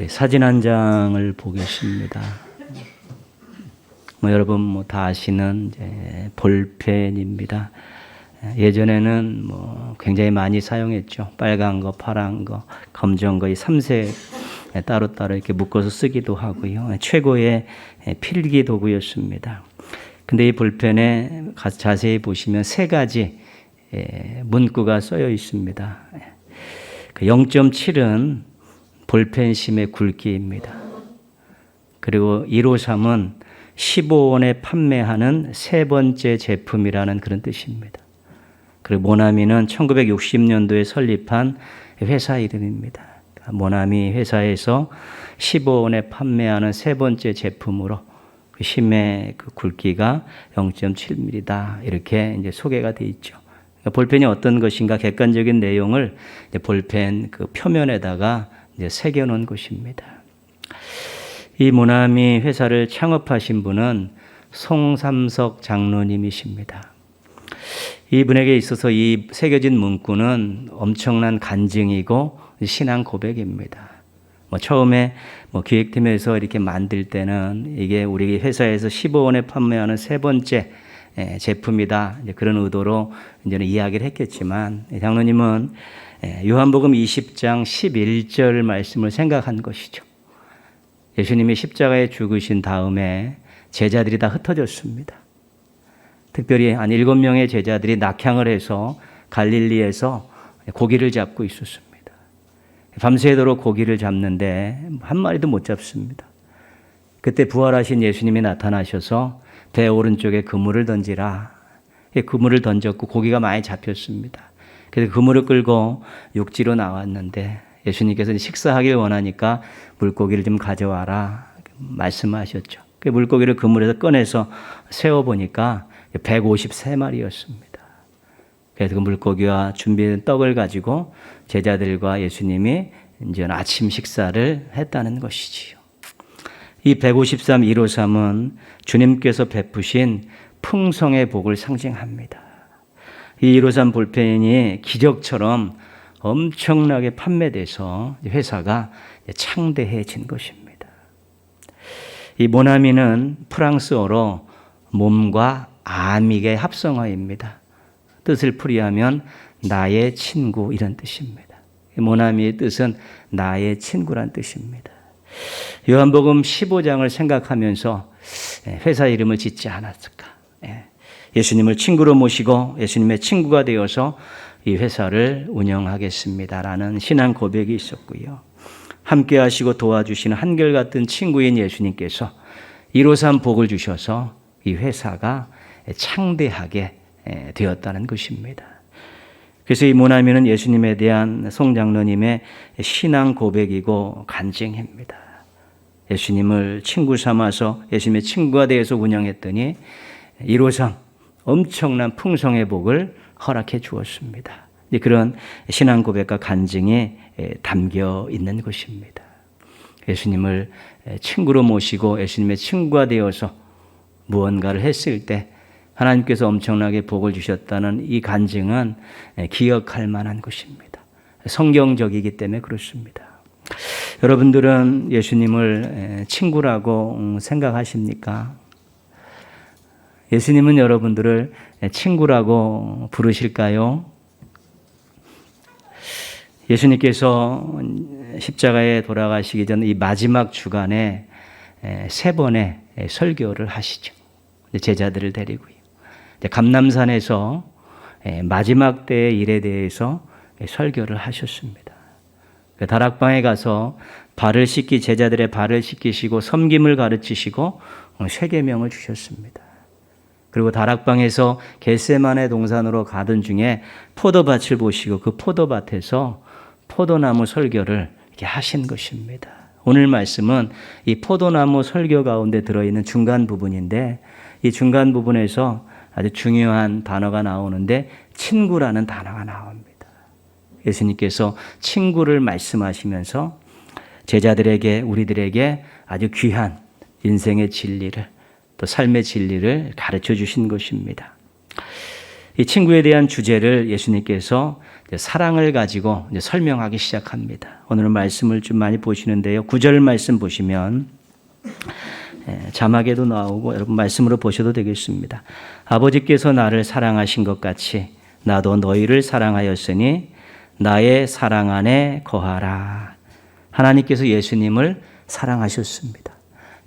사진 한 장을 보겠습니다. 여러분 다 아시는 이제 볼펜입니다. 예전에는 굉장히 많이 사용했죠. 빨간 거, 파란 거, 검정 거, 이 3색 따로따로 이렇게 묶어서 쓰기도 하고요. 최고의 필기 도구였습니다. 근데 이 볼펜에 자세히 보시면 세 가지 문구가 쓰여 있습니다. 0.7은 볼펜심의 굵기입니다. 그리고 153은 15원에 판매하는 세 번째 제품이라는 그런 뜻입니다. 그리고 모나미는 1960년도에 설립한 회사 이름입니다. 모나미 회사에서 15원에 판매하는 세 번째 제품으로 그 심의 그 굵기가 0.7mm다. 이렇게 이제 소개가 되어 있죠. 그러니까 볼펜이 어떤 것인가 객관적인 내용을 이제 볼펜 그 표면에다가 이제 새겨 놓은 것입니다. 이 모나미 회사를 창업하신 분은 송삼석 장로님이십니다. 이분에게 있어서 이 새겨진 문구는 엄청난 간증이고 신앙 고백입니다. 처음에 기획팀에서 이렇게 만들 때는 이게 우리 회사에서 15원에 판매하는 세 번째 제품이다. 이제 그런 의도로 이제는 이야기를 했겠지만 장로님은 요한복음 20장 11절 말씀을 생각한 것이죠. 예수님이 십자가에 죽으신 다음에 제자들이 다 흩어졌습니다. 특별히 한 7명의 제자들이 낙향을 해서 갈릴리에서 고기를 잡고 있었습니다. 밤새도록 고기를 잡는데 한 마리도 못 잡습니다. 그때 부활하신 예수님이 나타나셔서 배 오른쪽에 그물을 던지라. 그물을 던졌고 고기가 많이 잡혔습니다. 그래서 그물을 끌고 육지로 나왔는데 예수님께서 식사하길 원하니까 물고기를 좀 가져와라 말씀하셨죠. 그 물고기를 그물에서 꺼내서 세어보니까 153마리였습니다. 그래서 그 물고기와 준비된 떡을 가지고 제자들과 예수님이 이제 아침 식사를 했다는 것이지요. 이 153, 153은 주님께서 베푸신 풍성의 복을 상징합니다. 이 153 볼펜이 기적처럼 엄청나게 판매돼서 회사가 창대해진 것입니다. 이 모나미는 프랑스어로 몸과 아믹의 합성어입니다. 뜻을 풀이하면 나의 친구 이런 뜻입니다. 모나미의 뜻은 나의 친구란 뜻입니다. 요한복음 15장을 생각하면서 회사 이름을 짓지 않았을까? 예수님을 친구로 모시고 예수님의 친구가 되어서 이 회사를 운영하겠습니다라는 신앙 고백이 있었고요. 함께 하시고 도와주시는 한결같은 친구인 예수님께서 153 복을 주셔서 이 회사가 창대하게 되었다는 것입니다. 그래서 이 모나미는 예수님에 대한 송 장로님의 신앙 고백이고 간증입니다. 예수님을 친구 삼아서 예수님의 친구가 되어서 운영했더니 153 엄청난 풍성의 복을 허락해 주었습니다. 그런 신앙 고백과 간증이 담겨 있는 것입니다. 예수님을 친구로 모시고 예수님의 친구가 되어서 무언가를 했을 때 하나님께서 엄청나게 복을 주셨다는 이 간증은 기억할 만한 것입니다. 성경적이기 때문에 그렇습니다. 여러분들은 예수님을 친구라고 생각하십니까? 예수님은 여러분들을 친구라고 부르실까요? 예수님께서 십자가에 돌아가시기 전 이 마지막 주간에 3번의 설교를 하시죠. 제자들을 데리고요. 감람산에서 마지막 때의 일에 대해서 설교를 하셨습니다. 다락방에 가서 제자들의 발을 씻기시고 섬김을 가르치시고 세계명을 주셨습니다. 그리고 다락방에서 겟세마네 동산으로 가던 중에 포도밭을 보시고 그 포도밭에서 포도나무 설교를 이렇게 하신 것입니다. 오늘 말씀은 이 포도나무 설교 가운데 들어있는 중간 부분인데 이 중간 부분에서 아주 중요한 단어가 나오는데 친구라는 단어가 나옵니다. 예수님께서 친구를 말씀하시면서 제자들에게 우리들에게 아주 귀한 인생의 진리를 또 삶의 진리를 가르쳐 주신 것입니다. 이 친구에 대한 주제를 예수님께서 사랑을 가지고 설명하기 시작합니다. 오늘은 말씀을 좀 많이 보시는데요. 9절 말씀 보시면 자막에도 나오고 여러분 말씀으로 보셔도 되겠습니다. 아버지께서 나를 사랑하신 것 같이 나도 너희를 사랑하였으니 나의 사랑 안에 거하라. 하나님께서 예수님을 사랑하셨습니다.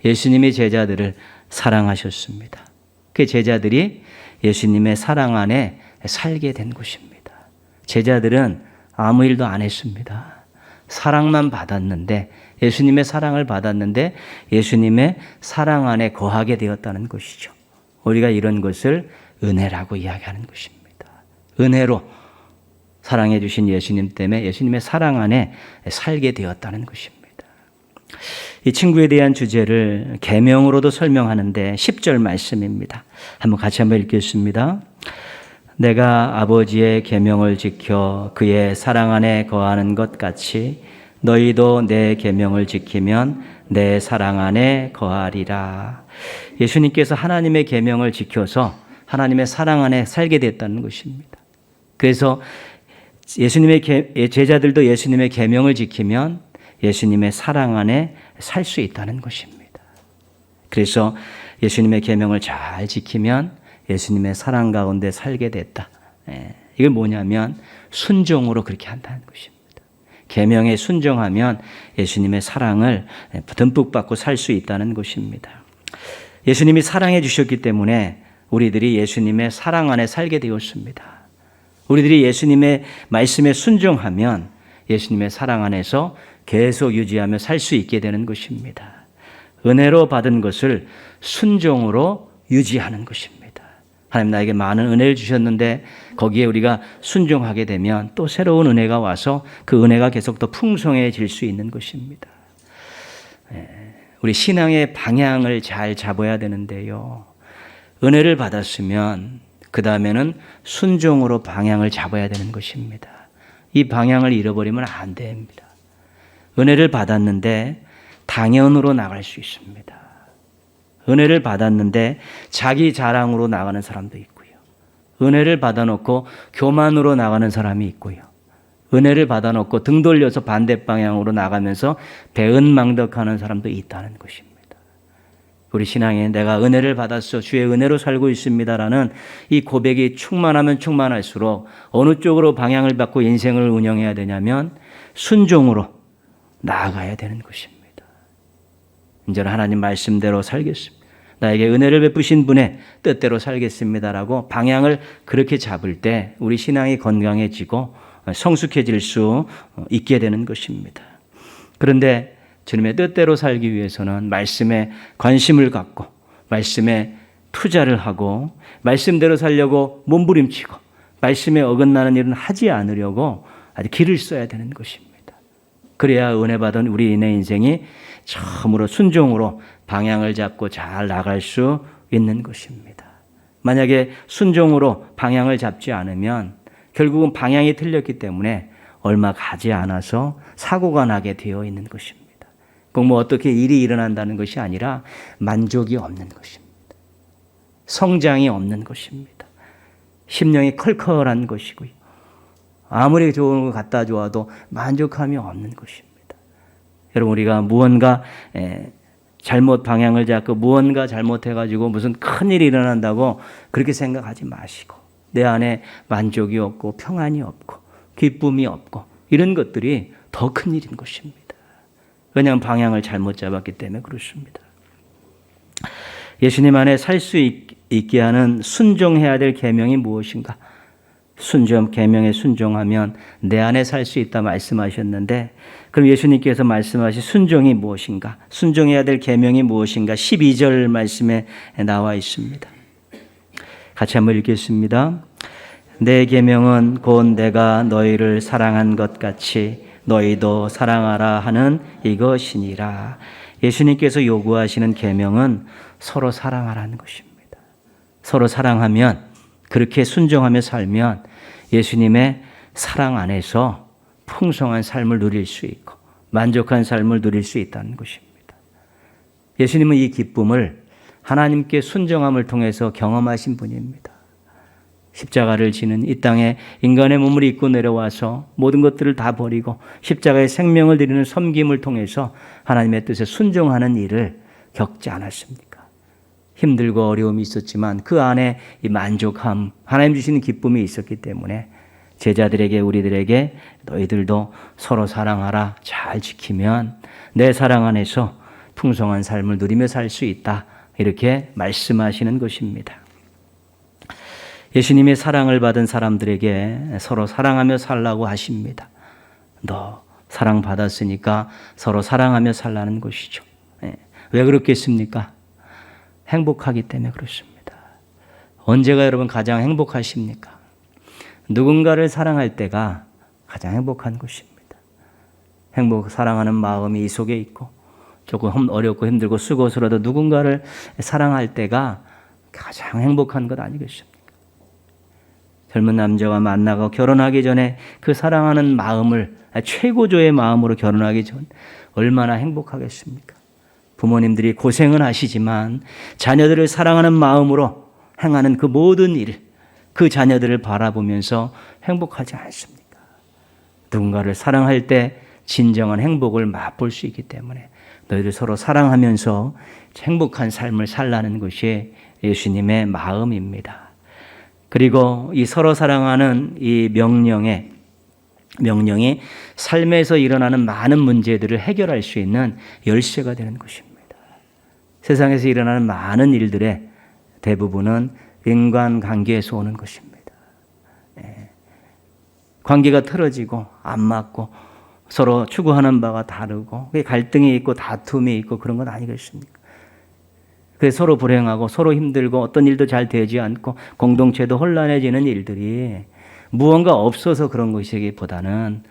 예수님의 제자들을 사랑하셨습니다. 그 제자들이 예수님의 사랑 안에 살게 된 것입니다. 제자들은 아무 일도 안 했습니다. 사랑만 받았는데, 예수님의 사랑을 받았는데 예수님의 사랑 안에 거하게 되었다는 것이죠. 우리가 이런 것을 은혜라고 이야기하는 것입니다. 은혜로 사랑해 주신 예수님 때문에 예수님의 사랑 안에 살게 되었다는 것입니다. 이 친구에 대한 주제를 계명으로도 설명하는데 10절 말씀입니다. 같이 한번 읽겠습니다. 내가 아버지의 계명을 지켜 그의 사랑 안에 거하는 것 같이 너희도 내 계명을 지키면 내 사랑 안에 거하리라. 예수님께서 하나님의 계명을 지켜서 하나님의 사랑 안에 살게 됐다는 것입니다. 그래서 예수님의 제자들도 예수님의 계명을 지키면 예수님의 사랑 안에 살 수 있다는 것입니다. 그래서 예수님의 계명을 잘 지키면 예수님의 사랑 가운데 살게 됐다. 이게 뭐냐면 순종으로 그렇게 한다는 것입니다. 계명에 순종하면 예수님의 사랑을 듬뿍 받고 살 수 있다는 것입니다. 예수님이 사랑해 주셨기 때문에 우리들이 예수님의 사랑 안에 살게 되었습니다. 우리들이 예수님의 말씀에 순종하면 예수님의 사랑 안에서 계속 유지하며 살 수 있게 되는 것입니다. 은혜로 받은 것을 순종으로 유지하는 것입니다. 하나님 나에게 많은 은혜를 주셨는데 거기에 우리가 순종하게 되면 또 새로운 은혜가 와서 그 은혜가 계속 더 풍성해질 수 있는 것입니다. 우리 신앙의 방향을 잘 잡아야 되는데요. 은혜를 받았으면 그 다음에는 순종으로 방향을 잡아야 되는 것입니다. 이 방향을 잃어버리면 안 됩니다. 은혜를 받았는데 당연으로 나갈 수 있습니다. 은혜를 받았는데 자기 자랑으로 나가는 사람도 있고요. 은혜를 받아놓고 교만으로 나가는 사람이 있고요. 은혜를 받아놓고 등 돌려서 반대 방향으로 나가면서 배은망덕하는 사람도 있다는 것입니다. 우리 신앙에 내가 은혜를 받았어, 주의 은혜로 살고 있습니다라는 이 고백이 충만하면 충만할수록 어느 쪽으로 방향을 받고 인생을 운영해야 되냐면 순종으로 나아가야 되는 것입니다. 이제는 하나님 말씀대로 살겠습니다. 나에게 은혜를 베푸신 분의 뜻대로 살겠습니다라고 방향을 그렇게 잡을 때 우리 신앙이 건강해지고 성숙해질 수 있게 되는 것입니다. 그런데 주님의 뜻대로 살기 위해서는 말씀에 관심을 갖고 말씀에 투자를 하고 말씀대로 살려고 몸부림치고 말씀에 어긋나는 일은 하지 않으려고 아주 길을 써야 되는 것입니다. 그래야 은혜 받은 우리의 인생이 처음으로 순종으로 방향을 잡고 잘 나갈 수 있는 것입니다. 만약에 순종으로 방향을 잡지 않으면 결국은 방향이 틀렸기 때문에 얼마 가지 않아서 사고가 나게 되어 있는 것입니다. 꼭 뭐 어떻게 일이 일어난다는 것이 아니라 만족이 없는 것입니다. 성장이 없는 것입니다. 심령이 컬컬한 것이고요. 아무리 좋은 거 갖다 줘도 만족함이 없는 것입니다. 여러분 우리가 무언가 잘못 방향을 잡고 무언가 잘못해가지고 무슨 큰일이 일어난다고 그렇게 생각하지 마시고 내 안에 만족이 없고 평안이 없고 기쁨이 없고 이런 것들이 더 큰 일인 것입니다. 왜냐하면 방향을 잘못 잡았기 때문에 그렇습니다. 예수님 안에 살 수 있게 하는 순종해야 될 계명이 무엇인가? 계명에 순종하면 내 안에 살 수 있다 말씀하셨는데 그럼 예수님께서 말씀하신 순종이 무엇인가? 순종해야 될 계명이 무엇인가? 12절 말씀에 나와 있습니다. 같이 한번 읽겠습니다. 내 계명은 곧 내가 너희를 사랑한 것 같이 너희도 사랑하라 하는 이것이니라. 예수님께서 요구하시는 계명은 서로 사랑하라는 것입니다. 서로 사랑하면 그렇게 순종하며 살면 예수님의 사랑 안에서 풍성한 삶을 누릴 수 있고 만족한 삶을 누릴 수 있다는 것입니다. 예수님은 이 기쁨을 하나님께 순종함을 통해서 경험하신 분입니다. 십자가를 지는 이 땅에 인간의 몸을 입고 내려와서 모든 것들을 다 버리고 십자가의 생명을 드리는 섬김을 통해서 하나님의 뜻에 순종하는 일을 겪지 않았습니까? 힘들고 어려움이 있었지만 그 안에 이 만족함, 하나님 주시는 기쁨이 있었기 때문에 제자들에게, 우리들에게 너희들도 서로 사랑하라, 잘 지키면 내 사랑 안에서 풍성한 삶을 누리며 살 수 있다, 이렇게 말씀하시는 것입니다. 예수님의 사랑을 받은 사람들에게 서로 사랑하며 살라고 하십니다. 너 사랑받았으니까 서로 사랑하며 살라는 것이죠. 왜 그렇겠습니까? 행복하기 때문에 그렇습니다. 언제가 여러분 가장 행복하십니까? 누군가를 사랑할 때가 가장 행복한 것입니다. 사랑하는 마음이 이 속에 있고 조금 어렵고 힘들고 수고스러워도 누군가를 사랑할 때가 가장 행복한 것 아니겠습니까? 젊은 남자와 만나고 결혼하기 전에 그 사랑하는 마음을 최고조의 마음으로 결혼하기 전 얼마나 행복하겠습니까? 부모님들이 고생은 하시지만 자녀들을 사랑하는 마음으로 행하는 그 모든 일, 그 자녀들을 바라보면서 행복하지 않습니까? 누군가를 사랑할 때 진정한 행복을 맛볼 수 있기 때문에 너희들 서로 사랑하면서 행복한 삶을 살라는 것이 예수님의 마음입니다. 그리고 이 서로 사랑하는 이 명령이 삶에서 일어나는 많은 문제들을 해결할 수 있는 열쇠가 되는 것입니다. 세상에서 일어나는 많은 일들의 대부분은 인간관계에서 오는 것입니다. 관계가 틀어지고 안 맞고 서로 추구하는 바가 다르고 갈등이 있고 다툼이 있고 그런 건 아니겠습니까? 그래서 서로 불행하고 서로 힘들고 어떤 일도 잘 되지 않고 공동체도 혼란해지는 일들이 무언가 없어서 그런 것이기보다는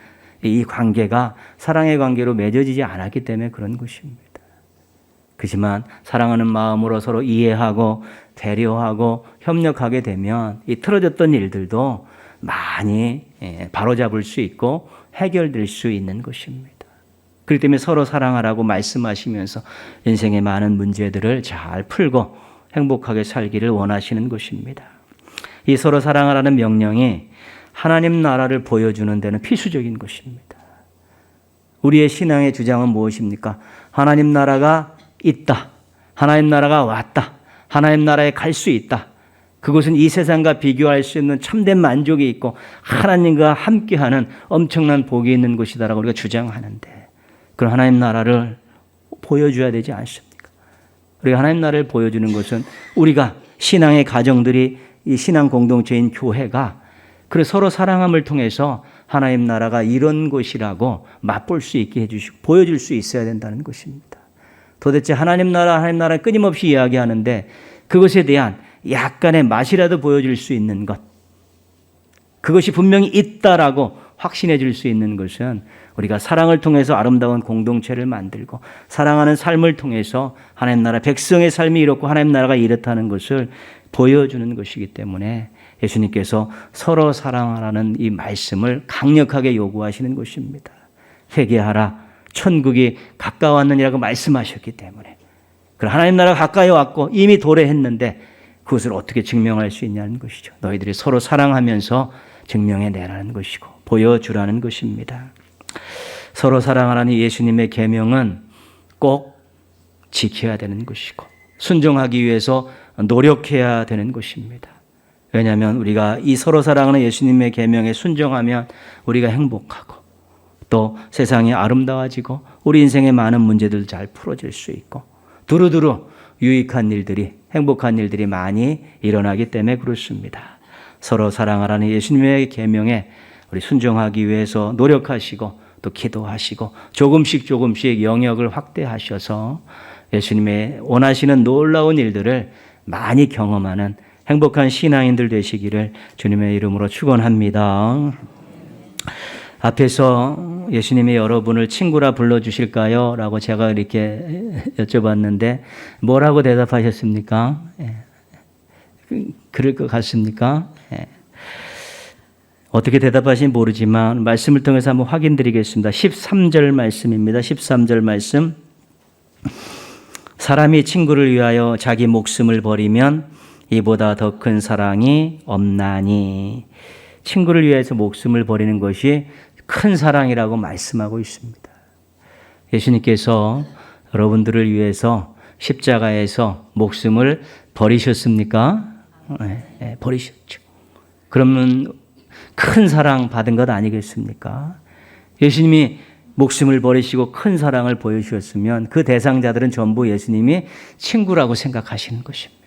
이 관계가 사랑의 관계로 맺어지지 않았기 때문에 그런 것입니다. 그렇지만 사랑하는 마음으로 서로 이해하고 배려하고 협력하게 되면 이 틀어졌던 일들도 많이 바로잡을 수 있고 해결될 수 있는 것입니다. 그렇기 때문에 서로 사랑하라고 말씀하시면서 인생의 많은 문제들을 잘 풀고 행복하게 살기를 원하시는 것입니다. 이 서로 사랑하라는 명령이 하나님 나라를 보여주는 데는 필수적인 것입니다. 우리의 신앙의 주장은 무엇입니까? 하나님 나라가 있다. 하나님 나라가 왔다. 하나님 나라에 갈 수 있다. 그것은 이 세상과 비교할 수 있는 참된 만족이 있고 하나님과 함께하는 엄청난 복이 있는 것이다라고 우리가 주장하는데, 그런 하나님 나라를 보여줘야 되지 않습니까? 우리가 하나님 나라를 보여주는 것은 우리가 신앙의 가정들이, 이 신앙 공동체인 교회가 그 서로 사랑함을 통해서 하나님 나라가 이런 것이라고 맛볼 수 있게 해주시고 보여줄 수 있어야 된다는 것입니다. 도대체 하나님 나라 끊임없이 이야기하는데 그것에 대한 약간의 맛이라도 보여줄 수 있는 것, 그것이 분명히 있다라고 확신해 줄 수 있는 것은 우리가 사랑을 통해서 아름다운 공동체를 만들고 사랑하는 삶을 통해서 하나님 나라 백성의 삶이 이렇고 하나님 나라가 이렇다는 것을 보여주는 것이기 때문에 예수님께서 서로 사랑하라는 이 말씀을 강력하게 요구하시는 것입니다. 회개하라, 천국이 가까웠느니라고 말씀하셨기 때문에, 그럼 하나님 나라가 가까이 왔고 이미 도래했는데 그것을 어떻게 증명할 수 있냐는 것이죠. 너희들이 서로 사랑하면서 증명해내라는 것이고 보여주라는 것입니다. 서로 사랑하라는 예수님의 계명은 꼭 지켜야 되는 것이고 순종하기 위해서 노력해야 되는 것입니다. 왜냐하면 우리가 이 서로 사랑하는 예수님의 계명에 순종하면 우리가 행복하고 또 세상이 아름다워지고 우리 인생의 많은 문제들 잘 풀어질 수 있고 두루두루 유익한 일들이, 행복한 일들이 많이 일어나기 때문에 그렇습니다. 서로 사랑하라는 예수님의 계명에 우리 순종하기 위해서 노력하시고 또 기도하시고 조금씩 영역을 확대하셔서 예수님의 원하시는 놀라운 일들을 많이 경험하는 행복한 신앙인들 되시기를 주님의 이름으로 축원합니다. 앞에서 예수님이 여러분을 친구라 불러주실까요? 라고 제가 이렇게 여쭤봤는데 뭐라고 대답하셨습니까? 그럴 것 같습니까? 어떻게 대답하신지 모르지만 말씀을 통해서 한번 확인드리겠습니다. 13절 말씀입니다. 13절 말씀. 사람이 친구를 위하여 자기 목숨을 버리면 이보다 더 큰 사랑이 없나니. 친구를 위해서 목숨을 버리는 것이 큰 사랑이라고 말씀하고 있습니다. 예수님께서 여러분들을 위해서 십자가에서 목숨을 버리셨습니까? 네, 버리셨죠. 그러면 큰 사랑 받은 것 아니겠습니까? 예수님이 목숨을 버리시고 큰 사랑을 보여주셨으면 그 대상자들은 전부 예수님이 친구라고 생각하시는 것입니다.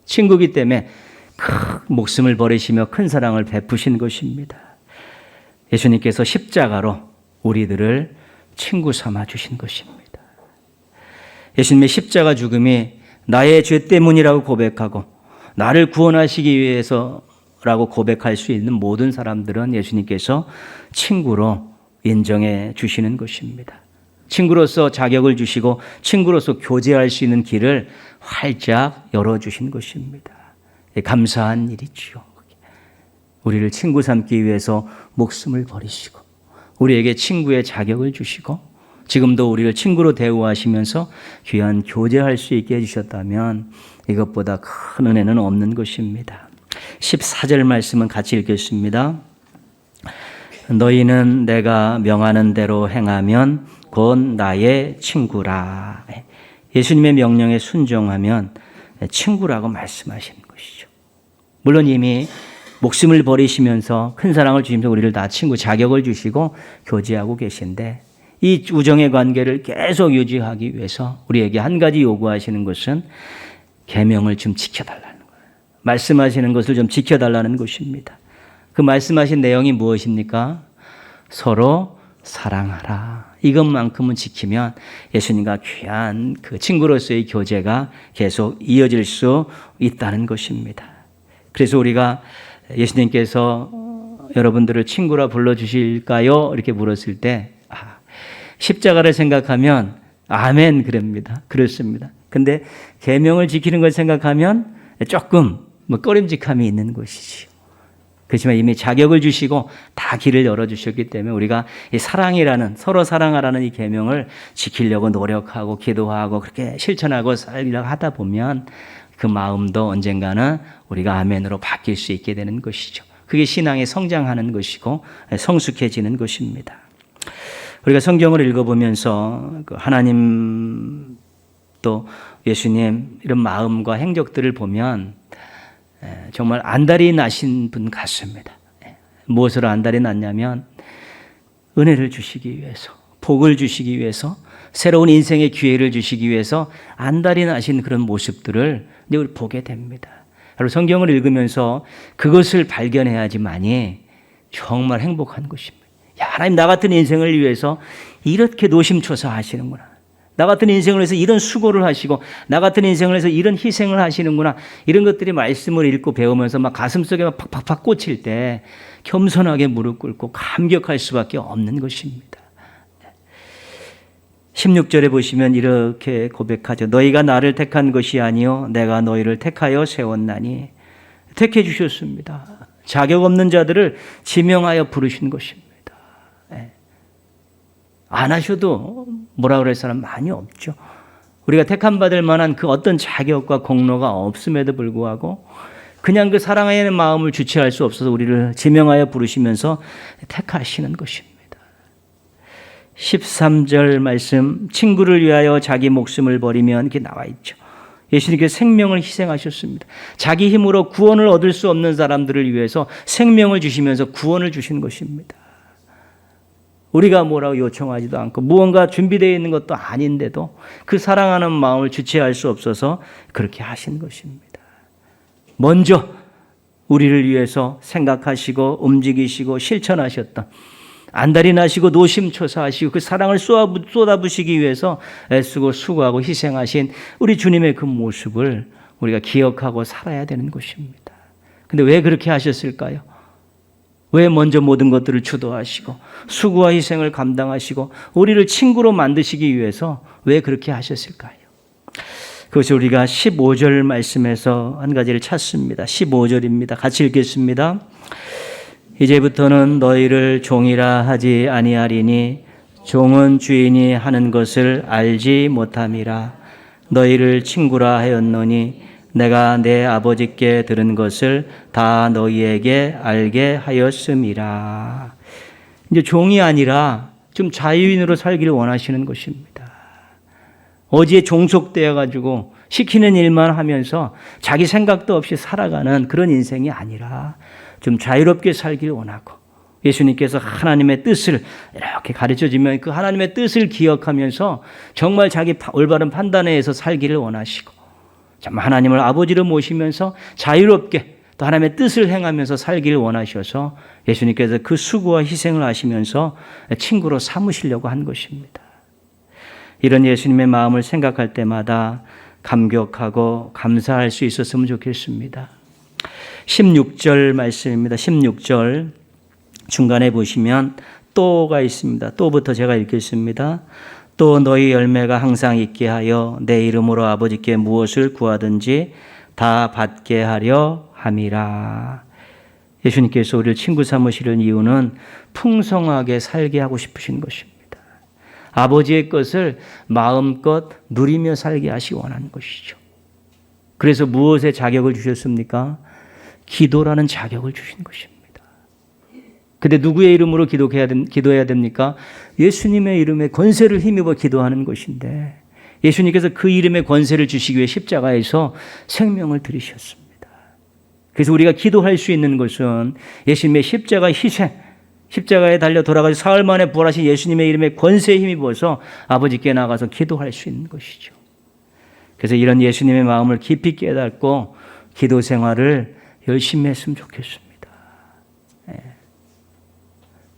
친구이기 때문에 큰 목숨을 버리시며 큰 사랑을 베푸신 것입니다. 예수님께서 십자가로 우리들을 친구 삼아 주신 것입니다. 예수님의 십자가 죽음이 나의 죄 때문이라고 고백하고 나를 구원하시기 위해서라고 고백할 수 있는 모든 사람들은 예수님께서 친구로 인정해 주시는 것입니다. 친구로서 자격을 주시고 친구로서 교제할 수 있는 길을 활짝 열어주신 것입니다. 감사한 일이지요. 우리를 친구 삼기 위해서 목숨을 버리시고 우리에게 친구의 자격을 주시고 지금도 우리를 친구로 대우하시면서 귀한 교제할 수 있게 해주셨다면 이것보다 큰 은혜는 없는 것입니다. 14절 말씀은 같이 읽겠습니다. 너희는 내가 명하는 대로 행하면 곧 나의 친구라. 예수님의 명령에 순종하면 친구라고 말씀하시는 것이죠. 물론 이미 목숨을 버리시면서 큰 사랑을 주시면서 우리를 다 친구 자격을 주시고 교제하고 계신데 이 우정의 관계를 계속 유지하기 위해서 우리에게 한 가지 요구하시는 것은 계명을 좀 지켜달라는 거예요. 말씀하시는 것을 좀 지켜달라는 것입니다. 그 말씀하신 내용이 무엇입니까? 서로 사랑하라. 이것만큼은 지키면 예수님과 귀한 그 친구로서의 교제가 계속 이어질 수 있다는 것입니다. 그래서 우리가 예수님께서 여러분들을 친구라 불러주실까요? 이렇게 물었을 때 십자가를 생각하면 아멘 그럽니다. 그렇습니다. 근데 계명을 지키는 걸 생각하면 조금 꺼림직함이 있는 것이지요. 그렇지만 이미 자격을 주시고 다 길을 열어주셨기 때문에 우리가 이 사랑이라는 서로 사랑하라는 이 계명을 지키려고 노력하고 기도하고 그렇게 실천하고 살려고 하다 보면 그 마음도 언젠가는 우리가 아멘으로 바뀔 수 있게 되는 것이죠. 그게 신앙이 성장하는 것이고 성숙해지는 것입니다. 우리가 성경을 읽어보면서 하나님 또 예수님 이런 마음과 행적들을 보면 정말 안달이 나신 분 같습니다. 무엇으로 안달이 났냐면 은혜를 주시기 위해서, 복을 주시기 위해서, 새로운 인생의 기회를 주시기 위해서 안달이 나신 그런 모습들을 우리 보게 됩니다. 바로 성경을 읽으면서 그것을 발견해야지만이 정말 행복한 것입니다. 야, 하나님 나 같은 인생을 위해서 이렇게 노심초사하시는구나. 나 같은 인생을 위해서 이런 수고를 하시고 나 같은 인생을 위해서 이런 희생을 하시는구나. 이런 것들이 말씀을 읽고 배우면서 막 가슴속에 막 팍팍팍 꽂힐 때 겸손하게 무릎 꿇고 감격할 수밖에 없는 것입니다. 16절에 보시면 이렇게 고백하죠. 너희가 나를 택한 것이 아니요 내가 너희를 택하여 세웠나니. 택해 주셨습니다. 자격 없는 자들을 지명하여 부르신 것입니다. 안 하셔도 뭐라 그럴 사람 많이 없죠. 우리가 택함 받을 만한 그 어떤 자격과 공로가 없음에도 불구하고 그냥 그 사랑하는 마음을 주체할 수 없어서 우리를 지명하여 부르시면서 택하시는 것입니다. 13절 말씀, 친구를 위하여 자기 목숨을 버리면 이렇게 나와 있죠. 예수님께서 생명을 희생하셨습니다. 자기 힘으로 구원을 얻을 수 없는 사람들을 위해서 생명을 주시면서 구원을 주신 것입니다. 우리가 뭐라고 요청하지도 않고 무언가 준비되어 있는 것도 아닌데도 그 사랑하는 마음을 주체할 수 없어서 그렇게 하신 것입니다. 먼저 우리를 위해서 생각하시고 움직이시고 실천하셨던 안달이 나시고 노심초사하시고 그 사랑을 쏟아부시기 위해서 애쓰고 수고하고 희생하신 우리 주님의 그 모습을 우리가 기억하고 살아야 되는 것입니다. 근데 왜 그렇게 하셨을까요? 왜 먼저 모든 것들을 주도하시고 수고와 희생을 감당하시고 우리를 친구로 만드시기 위해서 왜 그렇게 하셨을까요? 그것이 우리가 15절 말씀에서 한 가지를 찾습니다. 15절입니다. 같이 읽겠습니다. 이제부터는 너희를 종이라 하지 아니하리니 종은 주인이 하는 것을 알지 못함이라. 너희를 친구라 하였노니 내가 내 아버지께 들은 것을 다 너희에게 알게 하였음이라. 이제 종이 아니라 좀 자유인으로 살기를 원하시는 것입니다. 어디에 종속되어 가지고 시키는 일만 하면서 자기 생각도 없이 살아가는 그런 인생이 아니라 좀 자유롭게 살기를 원하고, 예수님께서 하나님의 뜻을 이렇게 가르쳐주면 그 하나님의 뜻을 기억하면서 정말 자기 올바른 판단에 의해서 살기를 원하시고, 정말 하나님을 아버지로 모시면서 자유롭게 또 하나님의 뜻을 행하면서 살기를 원하셔서 예수님께서 그 수고와 희생을 하시면서 친구로 삼으시려고 한 것입니다. 이런 예수님의 마음을 생각할 때마다 감격하고 감사할 수 있었으면 좋겠습니다. 16절 말씀입니다. 16절 중간에 보시면 또가 있습니다. 또부터 제가 읽겠습니다. 또 너희 열매가 항상 있게 하여 내 이름으로 아버지께 무엇을 구하든지 다 받게 하려 함이라. 예수님께서 우리를 친구 삼으시는 이유는 풍성하게 살게 하고 싶으신 것입니다. 아버지의 것을 마음껏 누리며 살게 하시 원하는 것이죠. 그래서 무엇에 자격을 주셨습니까? 기도라는 자격을 주신 것입니다. 근데 누구의 이름으로 기도해야 됩니까? 예수님의 이름에 권세를 힘입어 기도하는 것인데, 예수님께서 그 이름의 권세를 주시기 위해 십자가에서 생명을 들이셨습니다. 그래서 우리가 기도할 수 있는 것은 예수님의 십자가 희생, 십자가에 달려 돌아가서 사흘 만에 부활하신 예수님의 이름에 권세에 힘입어서 아버지께 나가서 기도할 수 있는 것이죠. 그래서 이런 예수님의 마음을 깊이 깨닫고 기도 생활을 열심히 했으면 좋겠습니다.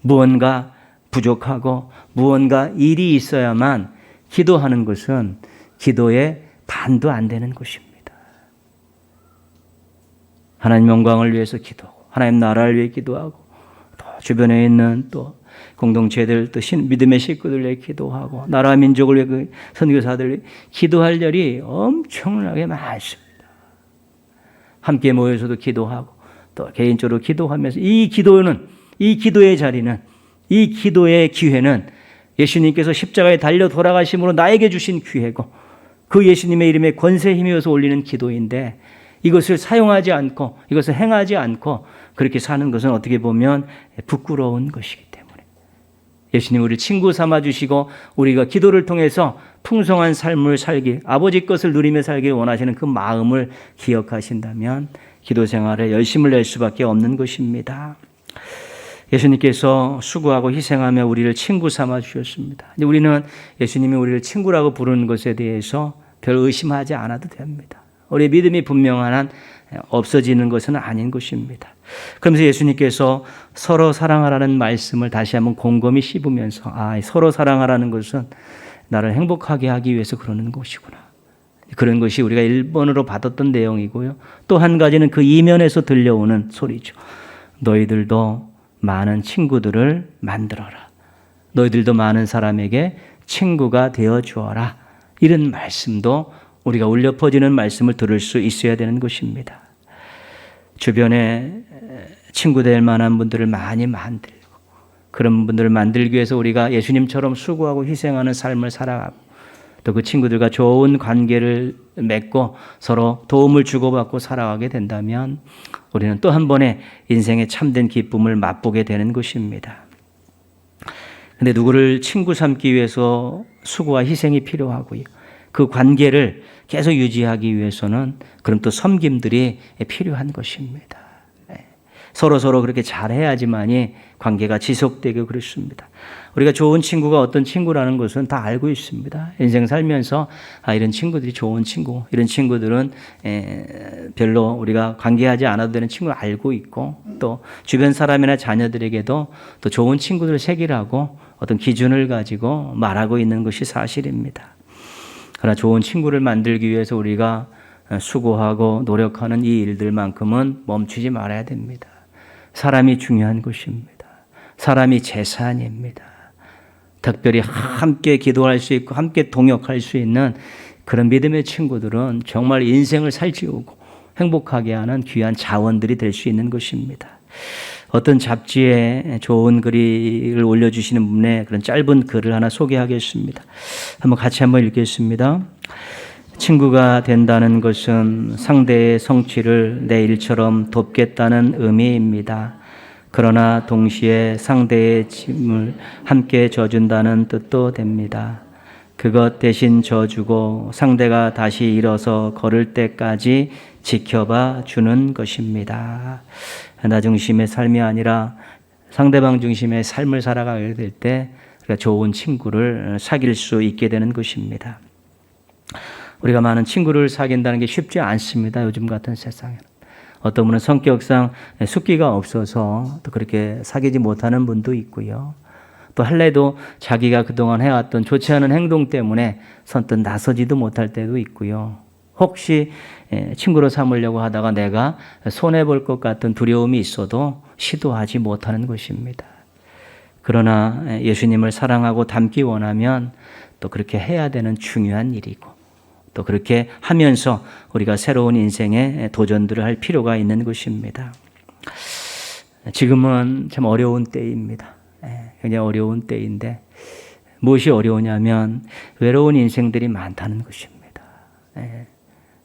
무언가 부족하고 무언가 일이 있어야만 기도하는 것은 기도의 반도 안 되는 것입니다. 하나님 영광을 위해서 기도하고 하나님 나라를 위해 기도하고 또 주변에 있는 또 공동체들 또 믿음의 식구들 위해 기도하고 나라 민족을 위해 그 선교사들 위해 기도할 일이 엄청나게 많습니다. 함께 모여서도 기도하고 또 개인적으로 기도하면서 이 기도의 자리는, 이 기도의 기회는 예수님께서 십자가에 달려 돌아가심으로 나에게 주신 기회고 그 예수님의 이름에 권세에 힘입어서 올리는 기도인데, 이것을 사용하지 않고 이것을 행하지 않고 그렇게 사는 것은 어떻게 보면 부끄러운 것이기 때문에 예수님 우리를 친구 삼아주시고 우리가 기도를 통해서 풍성한 삶을 살기, 아버지 것을 누리며 살기를 원하시는 그 마음을 기억하신다면 기도 생활에 열심을 낼 수밖에 없는 것입니다. 예수님께서 수고하고 희생하며 우리를 친구 삼아 주셨습니다. 우리는 예수님이 우리를 친구라고 부르는 것에 대해서 별 의심하지 않아도 됩니다. 우리의 믿음이 분명한 한 없어지는 것은 아닌 것입니다. 그러면서 예수님께서 서로 사랑하라는 말씀을 다시 한번 곰곰이 씹으면서 서로 사랑하라는 것은 나를 행복하게 하기 위해서 그러는 것이구나. 그런 것이 우리가 1번으로 받았던 내용이고요. 또 한 가지는 그 이면에서 들려오는 소리죠. 너희들도 많은 친구들을 만들어라. 너희들도 많은 사람에게 친구가 되어 주어라. 이런 말씀도 우리가 울려 퍼지는 말씀을 들을 수 있어야 되는 것입니다. 주변에 친구 될 만한 분들을 많이 만들고 그런 분들을 만들기 위해서 우리가 예수님처럼 수고하고 희생하는 삶을 살아가고 또 그 친구들과 좋은 관계를 맺고 서로 도움을 주고받고 살아가게 된다면 우리는 또 한 번의 인생의 참된 기쁨을 맛보게 되는 것입니다. 그런데 누구를 친구 삼기 위해서 수고와 희생이 필요하고요. 그 관계를 계속 유지하기 위해서는 그럼 또 섬김들이 필요한 것입니다. 서로 그렇게 잘해야지만이 관계가 지속되고 그렇습니다. 우리가 좋은 친구가 어떤 친구라는 것은 다 알고 있습니다. 인생 살면서 이런 친구들이 좋은 친구, 이런 친구들은 별로 우리가 관계하지 않아도 되는 친구를 알고 있고 또 주변 사람이나 자녀들에게도 또 좋은 친구들을 새기라고 어떤 기준을 가지고 말하고 있는 것이 사실입니다. 그러나 좋은 친구를 만들기 위해서 우리가 수고하고 노력하는 이 일들만큼은 멈추지 말아야 됩니다. 사람이 중요한 것입니다. 사람이 재산입니다. 특별히 함께 기도할 수 있고 함께 동역할 수 있는 그런 믿음의 친구들은 정말 인생을 살찌우고 행복하게 하는 귀한 자원들이 될 수 있는 것입니다. 어떤 잡지에 좋은 글을 올려주시는 분의 그런 짧은 글을 하나 소개하겠습니다. 같이 한번 읽겠습니다. 친구가 된다는 것은 상대의 성취를 내 일처럼 돕겠다는 의미입니다. 그러나 동시에 상대의 짐을 함께 져준다는 뜻도 됩니다. 그것 대신 져주고 상대가 다시 일어서 걸을 때까지 지켜봐 주는 것입니다. 나 중심의 삶이 아니라 상대방 중심의 삶을 살아가게 될 때 우리가 좋은 친구를 사귈 수 있게 되는 것입니다. 우리가 많은 친구를 사귄다는 게 쉽지 않습니다. 요즘 같은 세상에는. 어떤 분은 성격상 숫기가 없어서 또 그렇게 사귀지 못하는 분도 있고요. 또 할래도 자기가 그동안 해왔던 좋지 않은 행동 때문에 선뜻 나서지도 못할 때도 있고요. 혹시 친구로 삼으려고 하다가 내가 손해볼 것 같은 두려움이 있어도 시도하지 못하는 것입니다. 그러나 예수님을 사랑하고 닮기 원하면 또 그렇게 해야 되는 중요한 일이고 또 그렇게 하면서 우리가 새로운 인생의 도전들을 할 필요가 있는 것입니다. 지금은 참 어려운 때입니다. 굉장히 어려운 때인데 무엇이 어려우냐면 외로운 인생들이 많다는 것입니다.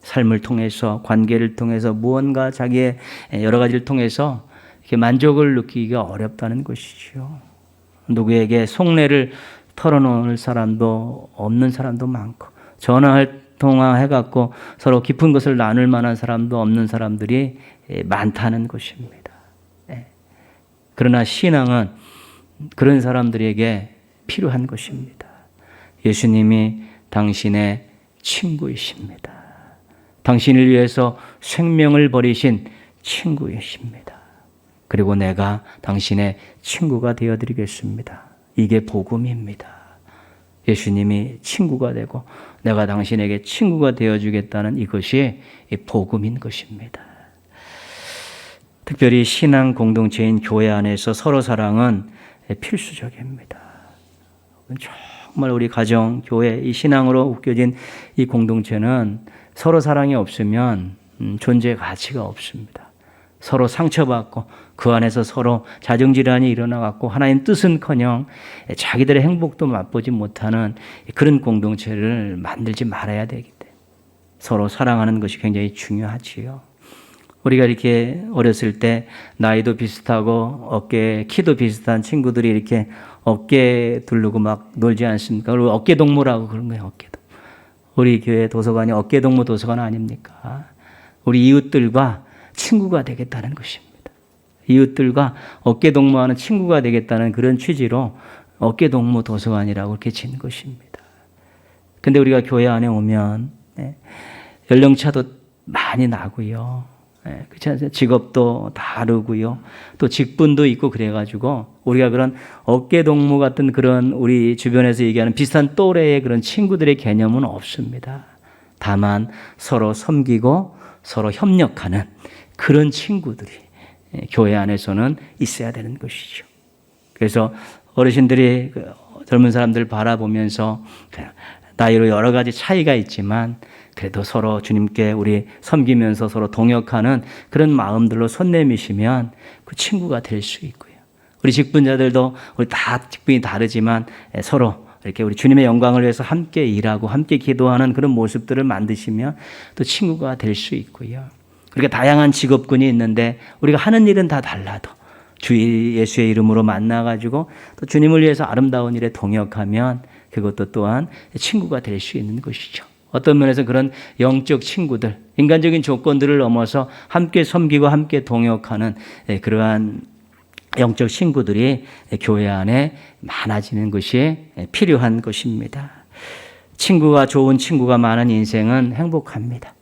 삶을 통해서 관계를 통해서 무언가 자기의 여러 가지를 통해서 이렇게 만족을 느끼기가 어렵다는 것이죠. 누구에게 속내를 털어놓을 사람도 없는 사람도 많고 통화해갖고 서로 깊은 것을 나눌 만한 사람도 없는 사람들이 많다는 것입니다. 그러나 신앙은 그런 사람들에게 필요한 것입니다. 예수님이 당신의 친구이십니다. 당신을 위해서 생명을 버리신 친구이십니다. 그리고 내가 당신의 친구가 되어드리겠습니다. 이게 복음입니다. 예수님이 친구가 되고 내가 당신에게 친구가 되어주겠다는 이것이 복음인 것입니다. 특별히 신앙 공동체인 교회 안에서 서로 사랑은 필수적입니다. 정말 우리 가정, 교회, 이 신앙으로 묶여진 이 공동체는 서로 사랑이 없으면 존재의 가치가 없습니다. 서로 상처받고 그 안에서 서로 자정질환이 일어나갖고 하나님 뜻은커녕 자기들의 행복도 맛보지 못하는 그런 공동체를 만들지 말아야 되기 때문에 서로 사랑하는 것이 굉장히 중요하지요. 우리가 이렇게 어렸을 때 나이도 비슷하고 어깨 키도 비슷한 친구들이 이렇게 어깨 두르고 막 놀지 않습니까? 그리고 어깨동무라고 그런 거예요. 어깨동. 우리 교회 도서관이 어깨동무 도서관 아닙니까? 우리 이웃들과 친구가 되겠다는 것입니다. 이웃들과 어깨동무하는 친구가 되겠다는 그런 취지로 어깨동무 도서관이라고 그렇게 지은 것입니다. 근데 우리가 교회 안에 오면 연령차도 많이 나고요. 그렇지 않습니까? 직업도 다르고요. 또 직분도 있고 그래가지고 우리가 그런 어깨동무 같은 그런 우리 주변에서 얘기하는 비슷한 또래의 그런 친구들의 개념은 없습니다. 다만 서로 섬기고 서로 협력하는 그런 친구들이 교회 안에서는 있어야 되는 것이죠. 그래서 어르신들이 젊은 사람들 바라보면서 나이로 여러 가지 차이가 있지만 그래도 서로 주님께 우리 섬기면서 서로 동역하는 그런 마음들로 손 내미시면 그 친구가 될 수 있고요. 우리 직분자들도 우리 다 직분이 다르지만 서로 이렇게 우리 주님의 영광을 위해서 함께 일하고 함께 기도하는 그런 모습들을 만드시면 또 친구가 될 수 있고요. 그러니까 다양한 직업군이 있는데 우리가 하는 일은 다 달라도 주 예수의 이름으로 만나가지고 또 주님을 위해서 아름다운 일에 동역하면 그것도 또한 친구가 될 수 있는 것이죠. 어떤 면에서 그런 영적 친구들, 인간적인 조건들을 넘어서 함께 섬기고 함께 동역하는 그러한 영적 친구들이 교회 안에 많아지는 것이 필요한 것입니다. 좋은 친구가 많은 인생은 행복합니다.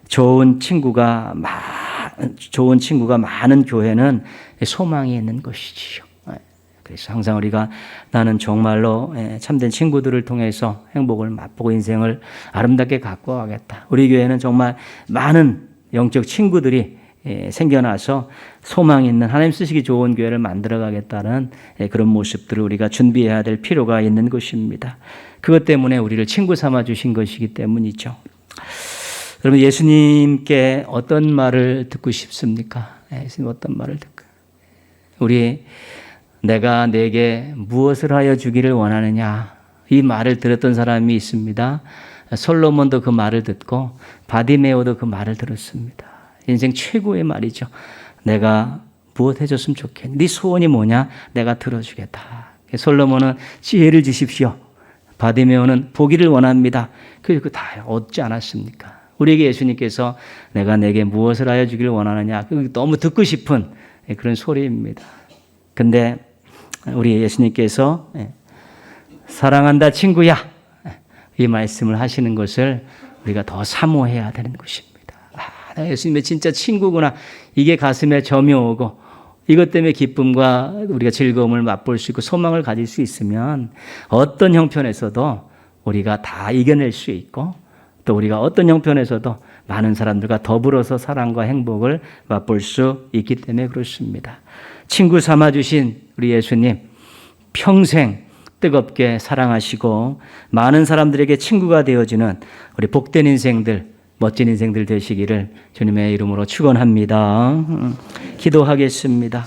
좋은 친구가 많은 교회는 소망이 있는 것이지요. 그래서 항상 우리가 나는 정말로 참된 친구들을 통해서 행복을 맛보고 인생을 아름답게 갖고 가겠다. 우리 교회는 정말 많은 영적 친구들이 생겨나서 소망 있는 하나님 쓰시기 좋은 교회를 만들어 가겠다는 그런 모습들을 우리가 준비해야 될 필요가 있는 것입니다. 그것 때문에 우리를 친구 삼아 주신 것이기 때문이죠. 여러분 예수님께 어떤 말을 듣고 싶습니까? 예수님 어떤 말을 듣고? 내가 내게 무엇을 하여 주기를 원하느냐? 이 말을 들었던 사람이 있습니다. 솔로몬도 그 말을 듣고 바디메오도 그 말을 들었습니다. 인생 최고의 말이죠. 내가 무엇 해줬으면 좋겠니? 네 소원이 뭐냐? 내가 들어주겠다. 솔로몬은 지혜를 주십시오. 바디메오는 보기를 원합니다. 그리고 다 얻지 않았습니까? 우리에게 예수님께서 내가 내게 무엇을 하여 주기를 원하느냐? 너무 듣고 싶은 그런 소리입니다. 근데 우리 예수님께서 사랑한다 친구야 이 말씀을 하시는 것을 우리가 더 사모해야 되는 것입니다. 나 예수님의 진짜 친구구나. 이게 가슴에 점이 오고 이것 때문에 기쁨과 우리가 즐거움을 맛볼 수 있고 소망을 가질 수 있으면 어떤 형편에서도 우리가 다 이겨낼 수 있고 또 우리가 어떤 형편에서도 많은 사람들과 더불어서 사랑과 행복을 맛볼 수 있기 때문에 그렇습니다. 친구 삼아주신 우리 예수님 평생 뜨겁게 사랑하시고 많은 사람들에게 친구가 되어주는 우리 복된 인생들, 멋진 인생들 되시기를 주님의 이름으로 축원합니다. 기도하겠습니다.